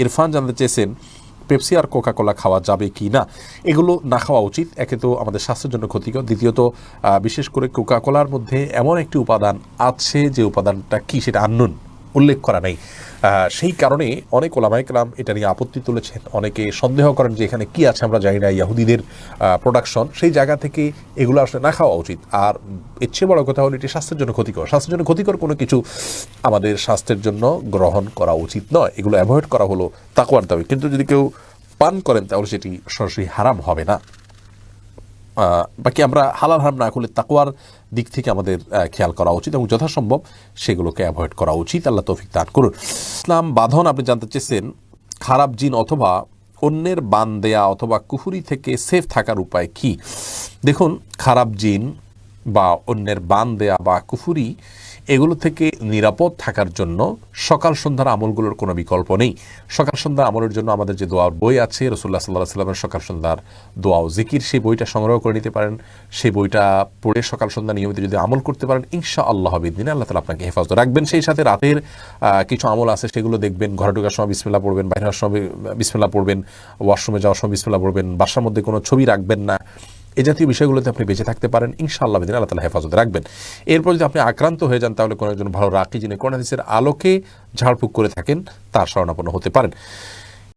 ইরফান জানতে চেয়েছেন পেপসি আর কোকা কোলা খাওয়া যাবে কি না। এগুলো না খাওয়া উচিত। একে তো আমাদের স্বাস্থ্যের জন্য ক্ষতিকর, দ্বিতীয়ত বিশেষ করে কোকা কোলার মধ্যে এমন একটি উপাদান আছে যে উপাদানটা কি সেটা আননোন, উল্লেখ করা নেই। সেই কারণে অনেক ওলামায়ে কেরাম এটা নিয়ে আপত্তি তুলেছেন। অনেকে সন্দেহ করেন যে এখানে কি আছে আমরা জানি না, ইহুদিদের প্রোডাকশন। সেই জায়গা থেকে এগুলো আসলে না খাওয়া উচিত। আর এর চেয়ে বড় কথা হলো এটি স্বাস্থ্যের জন্য ক্ষতিকর। স্বাস্থ্যের জন্য ক্ষতিকর কোনো কিছু আমাদের স্বাস্থ্যের জন্য গ্রহণ করা উচিত নয়। এগুলো অ্যাভয়েড করা হলো তাকওয়ার দাবি। কিন্তু যদি কেউ পান করেন তাহলে সেটি সরাসরি হারাম হবে না। বাকি আমরা হালাল হারাম না করলে তাকওয়ার দিক থেকে আমাদের খেয়াল করা উচিত এবং যথাসম্ভব সেগুলোকে অ্যাভয়েড করা উচিত। আল্লাহ তৌফিক দান করুন। ইসলাম বাঁধন আপনি জানতে চেয়েছেন খারাপ জিন অথবা অন্যের বান দেয়া অথবা কুফুরি থেকে সেফ থাকার উপায় কি। দেখুন, খারাপ জিন বা অন্যের বান দেয়া বা কুফুরি এগুলো থেকে নিরাপদ থাকার জন্য সকাল সন্ধ্যার আমলগুলোর কোনো বিকল্প নেই। সকাল সন্ধ্যার আমলের জন্য আমাদের যে দোয়ার বই আছে, রাসূলুল্লাহ সাল্লাল্লাহু আলাইহি ওয়াসাল্লামের সকাল সন্ধ্যার দোয়া ও জিকির, সেই বইটা সংগ্রহ করে নিতে পারেন। সেই বইটা পড়ে সকাল সন্ধ্যা নিয়মিত যদি আমল করতে পারেন, ইনশাআল্লাহ বিদিনে আল্লাহ তাআলা আপনাকে হেফাজত রাখবেন। সেই সাথে রাতের কিছু আমল আছে, সেগুলো দেখবেন। ঘরে ঢোকার সময় বিসমিল্লাহ পড়বেন, বাইরে হওয়ার সময় বিসমিল্লাহ পড়বেন, ওয়াশরুমে যাওয়ার সময় বিসমিল্লাহ পড়বেন, বাসার মধ্যে কোনো ছবি রাখবেন না। এই জাতীয় বিষয়গুলোতে আপনি বেঁচে থাকতে পারেন, ইনশাআল্লাহ বিদিন আল্লাহ তাআলা হেফাজত রাখবেন। এরপর যদি আপনি আক্রান্ত হয়ে যান তাহলে কোনো একজন ভালো রাকি যিনি কোরআন হাদিসের আলোকে ঝাড়ফুঁক করে থাকেন তার শরণাপন্ন হতে পারেন।